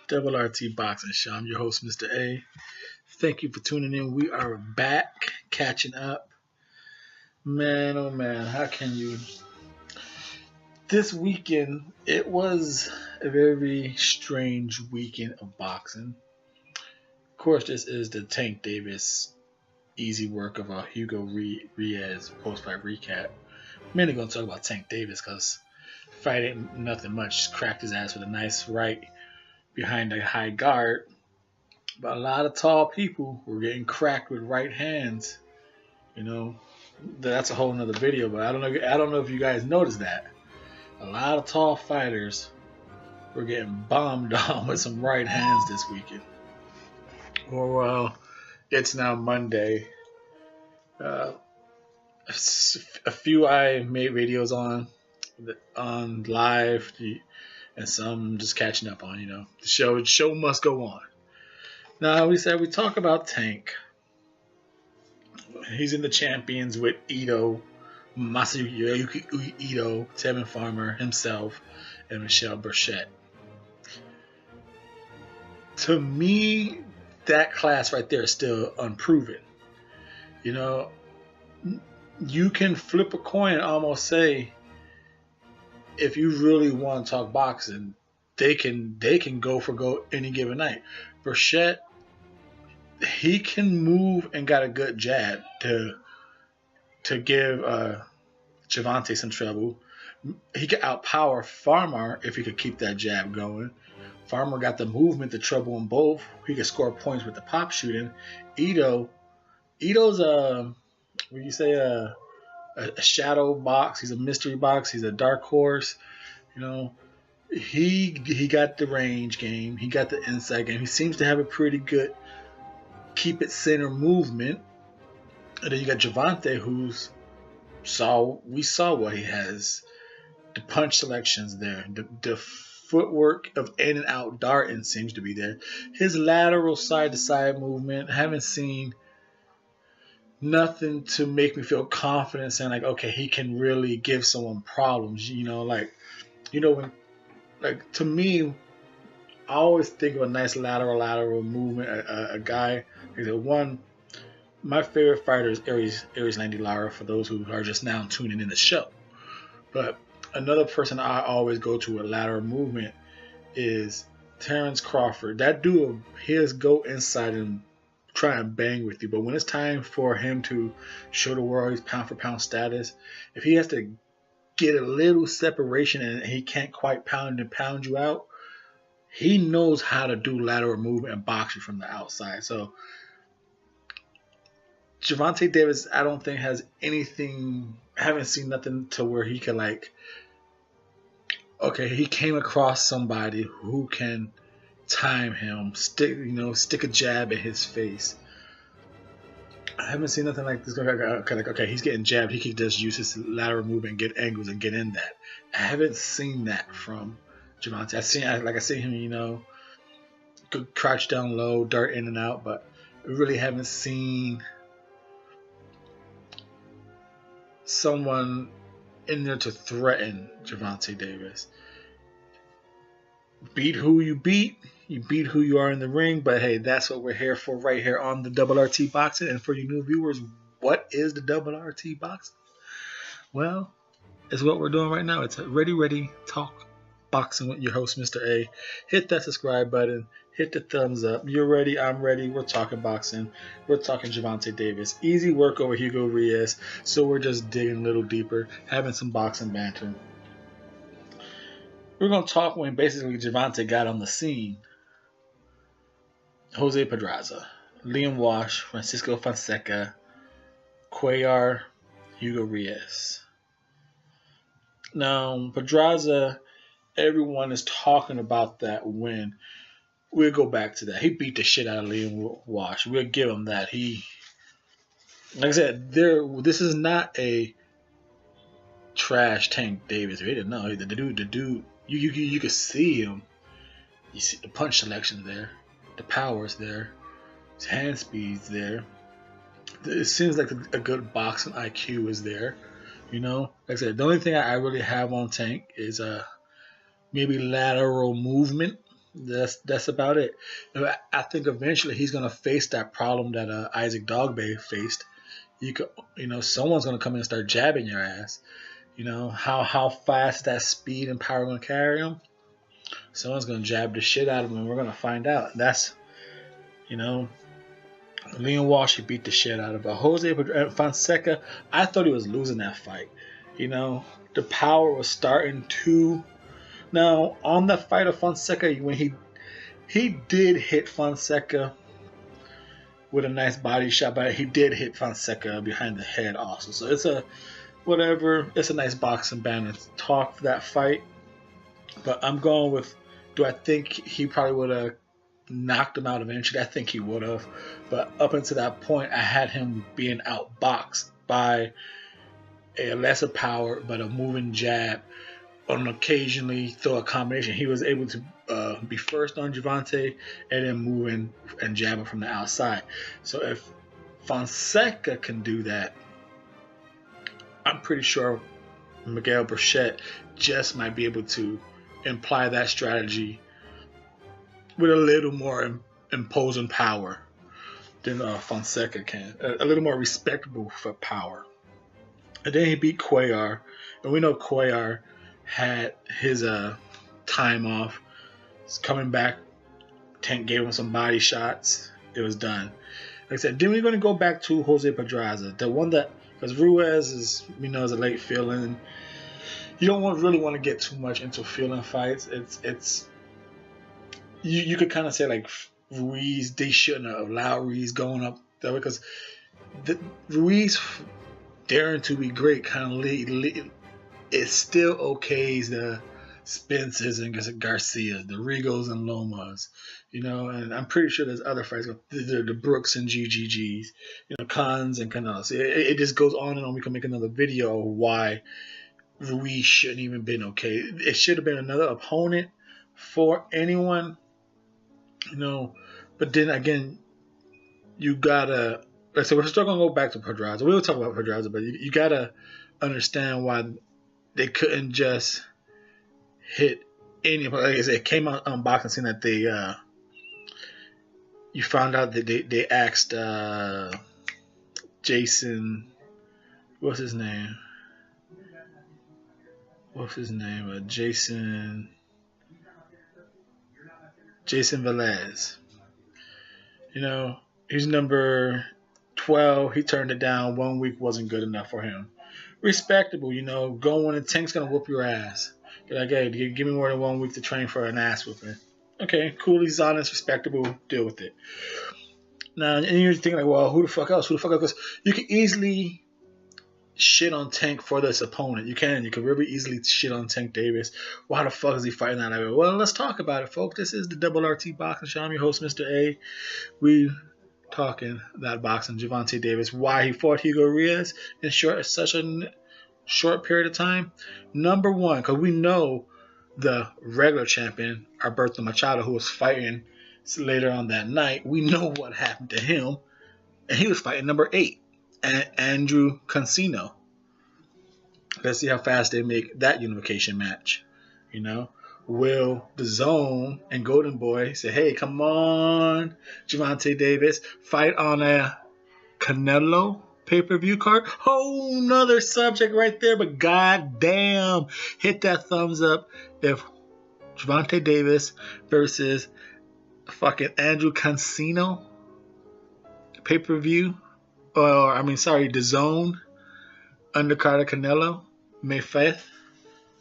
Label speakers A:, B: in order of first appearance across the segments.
A: Double RT Boxing Show. I'm your host, Mr. A. Thank you for tuning in. We are back, catching up. Man, oh man, how can you? This weekend, it was a very strange weekend of boxing. Of course, this is the Tank Davis easy work of a Hugo Ruiz post-fight recap. Mainly going to talk about Tank Davis because fight ain't nothing much. Just cracked his ass with a nice right behind a high guard. But a lot of tall people were getting cracked with right hands. You know, that's a whole nother video. But I don't know if you guys noticed that. A lot of tall fighters were getting bombed on with some right hands this weekend. Well, it's now Monday. A few I made videos on live, and some just catching up on. You know, the show must go on. Now we said we talk about Tank. He's in the champions with Ito, Masayuki Ito, Tevin Farmer himself, and Michelle Burchett. To me, that class right there is still unproven. You know, you can flip a coin and almost say, if you really want to talk boxing, they can go for gold any given night. Burchett, he can move and got a good jab to give Gervonta some trouble. He could outpower Farmer if he could keep that jab going. Farmer got the movement, the trouble in both. He could score points with the pop shooting. Ito's a shadow box. He's a mystery box. He's a dark horse. You know, he got the range game. He got the inside game. He seems to have a pretty good keep it center movement. And then you got Gervonta, we saw what he has. The punch selections there. The footwork of in and out darting seems to be there. His lateral side to side movement, haven't seen nothing to make me feel confident saying like, okay, he can really give someone problems. To me, I always think of a nice lateral movement. A guy, my favorite fighter is Aries Landy Lara, for those who are just now tuning in the show. But another person I always go to with lateral movement is Terrence Crawford. That dude, he'll go inside and try and bang with you. But when it's time for him to show the world his pound for pound status, if he has to get a little separation and he can't quite pound you out, he knows how to do lateral movement and box you from the outside. So Gervonta Davis, I don't think has anything. Haven't seen nothing to where he can he came across somebody who can time him, stick a jab in his face. I haven't seen nothing like this. Okay, he's getting jabbed. He can just use his lateral movement, get angles, and get in that. I haven't seen that from Gervonta. I seen him, crouch down low, dart in and out, but I really haven't seen someone in there to threaten Gervonta Davis. Beat who you beat. You beat who you are in the ring, but hey, that's what we're here for right here on the Double RT Boxing. And for you new viewers, what is the Double RT Boxing? Well, it's what we're doing right now. It's a ready talk boxing with your host, Mr. A. Hit that subscribe button. Hit the thumbs up. You're ready. I'm ready. We're talking boxing. We're talking Gervonta Davis. Easy work over Hugo Ruiz. So we're just digging a little deeper, having some boxing banter. We're going to talk when basically Gervonta got on the scene. Jose Pedraza, Liam Walsh, Francisco Fonseca, Cuellar, Hugo Ruiz. Now, Pedraza, everyone is talking about that win. We'll go back to that. He beat the shit out of Liam Walsh. We'll give him that. Like I said, this is not a trash Tank Davis. He didn't know. The dude, you could see him. You see the punch selection there. The power's there. His hand speed's there. It seems like a good boxing IQ is there. Like I said, the only thing I really have on Tank is maybe lateral movement. That's about it. I think eventually he's gonna face that problem that Isaac Dogbe faced. Someone's gonna come in and start jabbing your ass. How fast that speed and power gonna carry him. Someone's gonna jab the shit out of him, and we're gonna find out. That's Leon Walsh, he beat the shit out of it. Jose Fonseca, I thought he was losing that fight. The power was starting to. Now, on the fight of Fonseca, when he did hit Fonseca with a nice body shot, but he did hit Fonseca behind the head also. So it's a nice boxing banner to talk for that fight. But I'm going with, do I think he probably would have knocked him out eventually? I think he would have. But up until that point, I had him being outboxed by a lesser power, but a moving jab. On occasionally throw a combination. He was able to be first on Gervonta and then moving and jabbing from the outside. So if Fonseca can do that, I'm pretty sure Miguel Burchett just might be able to imply that strategy with a little more imposing power than Fonseca can. A little more respectable for power. And then he beat Cuellar. And we know Cuellar had his time off. He's coming back. Tank gave him some body shots. It was done. Like I said, then we're going to go back to Jose Pedraza. The one that, because Ruiz is a late feeling. You don't really want to get too much into feeling fights. You could kind of say like Ruiz, they shouldn't have allowed Ruiz going up there because Ruiz daring to be great kind of it still okays the Spencers and Garcias, the Rigos and Lomas, and I'm pretty sure there's other fights, the Brooks and GGGs, Khans and Canals. It just goes on and on. We can make another video of why Ruiz shouldn't even been okay. It should have been another opponent for anyone, but then again, you gotta, so we're still gonna go back to Pedraza. We'll talk about Pedraza, but you gotta understand why they couldn't just hit any. Like I said, it came out on boxing scene that they you found out that they asked Jason, what's his name? Jason Velez. He's number 12. He turned it down. 1 week wasn't good enough for him. Respectable, going and Tank's gonna whoop your ass. You're like, hey, give me more than 1 week to train for an ass whooping. Okay, cool, he's honest, respectable, deal with it. Now, and you're thinking like, well, who the fuck else? Because you can easily shit on Tank for this opponent. You can really easily shit on Tank Davis. Why the fuck is he fighting that way? Well, let's talk about it, folks. This is the Double RT Boxing Show. I'm your host, Mr.A. We talking that boxing, Gervonta Davis, why he fought Hugo Ruiz in such a short period of time. Number one, because we know the regular champion, Alberto Machado, who was fighting later on that night, we know what happened to him, and he was fighting number 8, Andrew Cancino. Let's see how fast they make that unification match. Will the Zone and Golden Boy say, hey, come on, Gervonta Davis, fight on a Canelo pay-per-view card? Whole nother subject right there, but goddamn, hit that thumbs up if Gervonta Davis versus fucking Andrew Cancino pay-per-view, the Zone undercard of Canelo, May 5th,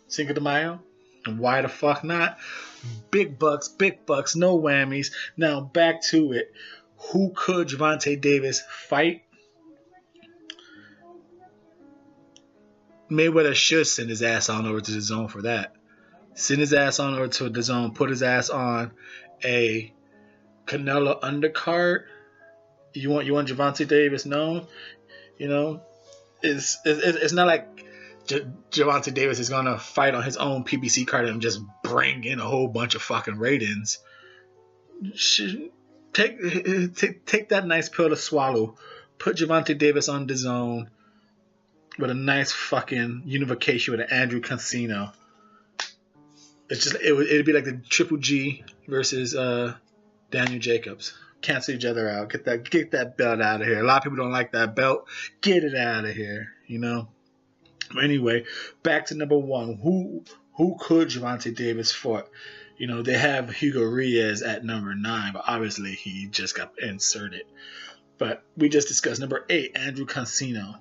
A: Cinco de Mayo. And why the fuck not? Big bucks, no whammies. Now back to it. Who could Gervonta Davis fight? Mayweather should send his ass on over to the Zone for that. Send his ass on over to the Zone. Put his ass on a Canelo undercard. You want Gervonta Davis known? It's not like Gervonta Davis is gonna fight on his own PBC card and just bring in a whole bunch of fucking ratings. Take that nice pill to swallow. Put Gervonta Davis on the Zone with a nice fucking unification with an Andrew Cancino. it'd be like the Triple G versus Daniel Jacobs. Cancel each other out. Get that belt out of here. A lot of people don't like that belt. Get it out of here. Anyway, back to number one. Who could Gervonta Davis fight? They have Hugo Ruiz at number 9, but obviously he just got inserted. But we just discussed number 8, Andrew Cancino.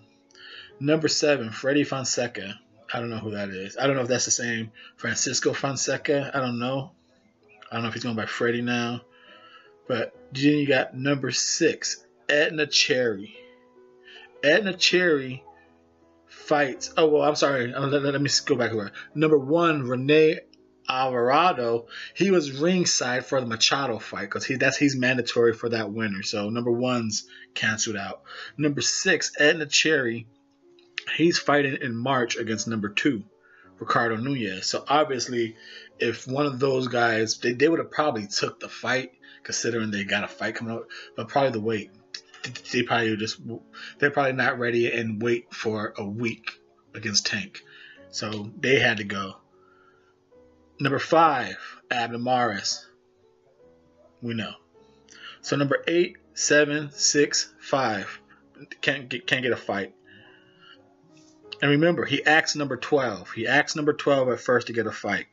A: Number 7, Freddie Fonseca. I don't know who that is. I don't know if that's the same Francisco Fonseca. I don't know. I don't know if he's going by Freddie now. But then you got number 6, Edna Cherry. Edna Cherry fights. Oh, well, I'm sorry. Let me go back over. Number 1, Rene Alvarado. He was ringside for the Machado fight because he's mandatory for that winner. So number 1's canceled out. Number 6, Edna Cherry. He's fighting in March against number 2, Ricardo Nunez. So obviously, if one of those guys, they would have probably took the fight, considering they got a fight coming up. But probably the weight, they're probably not ready and wait for a week against Tank. So they had to go. Number 5, Abner Maris. We know. So number 8, 7, 6, 5 can't get a fight. And remember, he asked number 12. He asked number 12 at first to get a fight.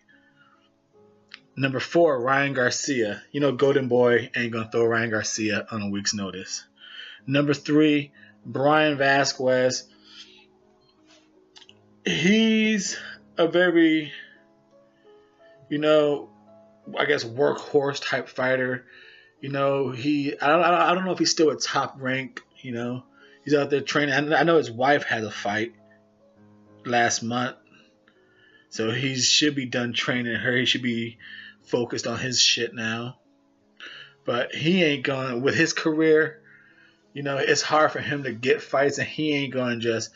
A: Number 4, Ryan Garcia. Golden Boy ain't going to throw Ryan Garcia on a week's notice. Number 3, Brian Vasquez. He's a very, I guess workhorse type fighter. I don't know if he's still at top rank. He's out there training. I know his wife had a fight last month, so he should be done training her. He should be focused on his shit now. But he ain't going with his career. It's hard for him to get fights, and he ain't going to just,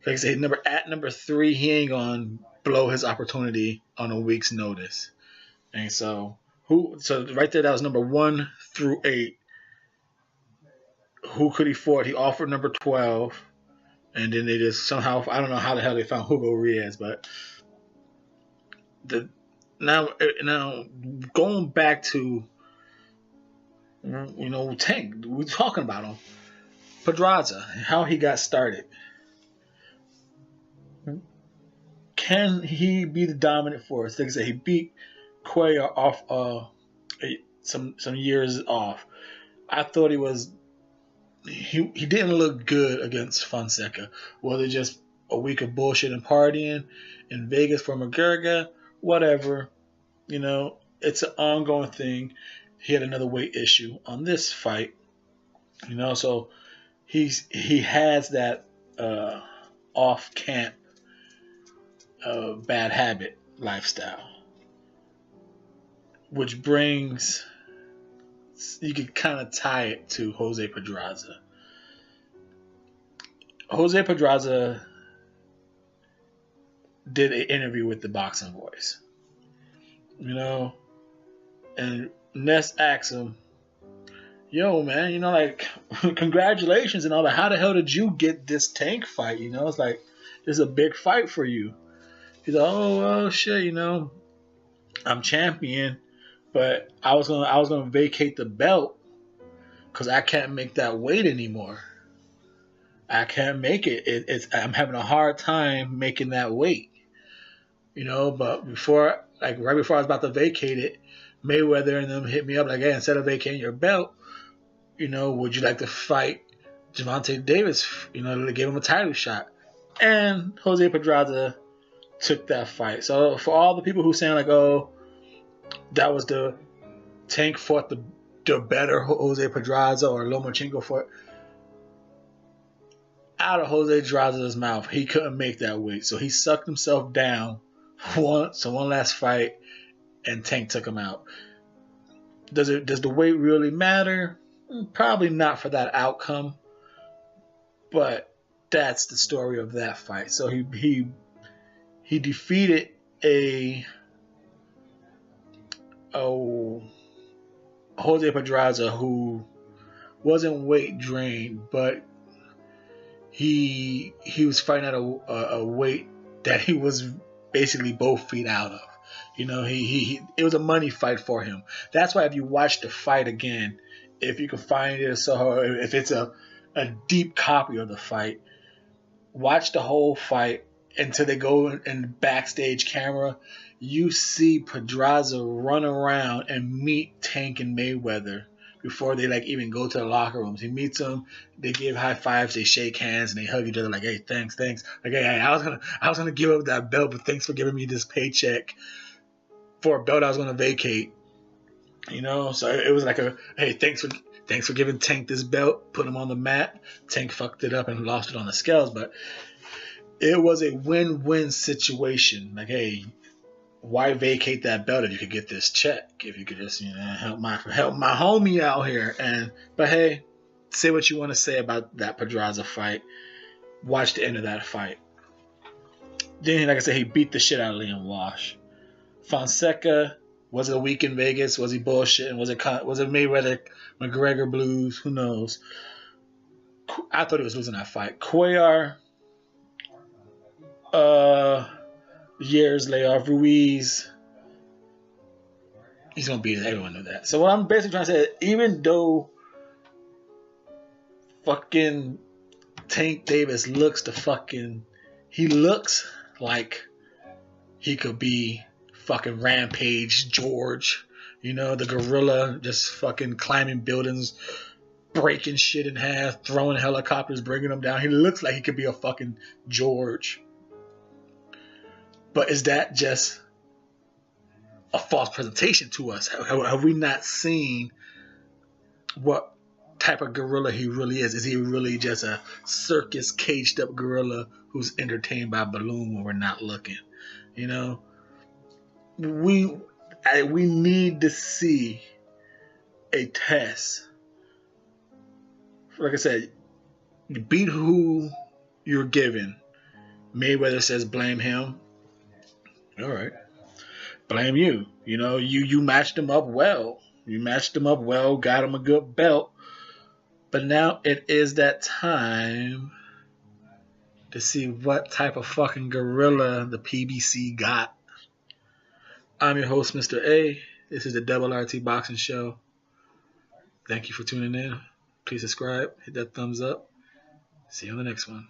A: like I say, number 3, he ain't going to blow his opportunity on a week's notice. And so right there, that was number 1 through 8. Who could he fight? He offered number 12. And then they just somehow, I don't know how the hell they found Hugo Ruiz, but now going back to Tank, we're talking about him, Pedraza, how he got started. Can he be the dominant force? Like I said, he beat Cuellar off some years off. I thought he didn't look good against Fonseca. Whether just a week of bullshit and partying in Vegas for McGregor, whatever. It's an ongoing thing. He had another weight issue on this fight. So he has that off camp bad habit lifestyle, which brings, you could kind of tie it to Jose Pedraza. Jose Pedraza did an interview with the Boxing Voice, and Ness asked him, "Yo, man, congratulations and all that. How the hell did you get this Tank fight? It's like, this is a big fight for you." He's like, "Oh, well, shit, I'm champion. But I was gonna vacate the belt because I can't make that weight anymore. I can't make it. I'm having a hard time making that weight, But right before I was about to vacate it, Mayweather and them hit me up like, hey, instead of vacating your belt, would you like to fight Gervonta Davis? They gave him a title shot, and Jose Pedraza took that fight. So for all the people who saying like, oh, that was the Tank fought the better Jose Pedraza or Lomachenko fought, out of Jose Pedraza's mouth, he couldn't make that weight. So he sucked himself down one last fight, and Tank took him out. Does the weight really matter? Probably not for that outcome, but that's the story of that fight. So he defeated a Jose Pedraza who wasn't weight drained, but he was fighting at a weight that he was basically both feet out of. You know, it was a money fight for him. That's why if you watch the fight again, if you can find it, so if it's a deep copy of the fight, watch the whole fight until they go in the backstage camera. You see Pedraza run around and meet Tank and Mayweather before they like even go to the locker rooms. He meets them, they give high fives, they shake hands, and they hug each other like, "Hey, thanks." Like, "Hey, I was gonna give up that belt, but thanks for giving me this paycheck for a belt I was gonna vacate." You know, so it was like hey, thanks for giving Tank this belt, put him on the mat. Tank fucked it up and lost it on the scales, but it was a win-win situation. Like, hey, why vacate that belt if you could get this check? If you could just, help my homie out here. But hey, say what you want to say about that Pedraza fight. Watch the end of that fight. Then, like I said, he beat the shit out of Liam Walsh. Fonseca, was it a week in Vegas? Was he bullshitting? Was it Mayweather McGregor blues? Who knows? I thought he was losing that fight. Cuellar, years layoff. Ruiz, he's gonna beat it. Everyone knew that. So what I'm basically trying to say is, even though fucking Tank Davis looks like he could be fucking Rampage George, the gorilla, just fucking climbing buildings, breaking shit in half, throwing helicopters, bringing them down. He looks like he could be a fucking George. But is that just a false presentation to us? Have we not seen what type of gorilla he really is? Is he really just a circus caged up gorilla who's entertained by balloon when we're not looking? We need to see a test. Like I said, you beat who you're given. Mayweather says blame him. All right, blame you. You matched him up well. Got him a good belt. But now it is that time to see what type of fucking gorilla the PBC got. I'm your host, Mr. A. This is the Double RT Boxing Show. Thank you for tuning in. Please subscribe, hit that thumbs up. See you on the next one.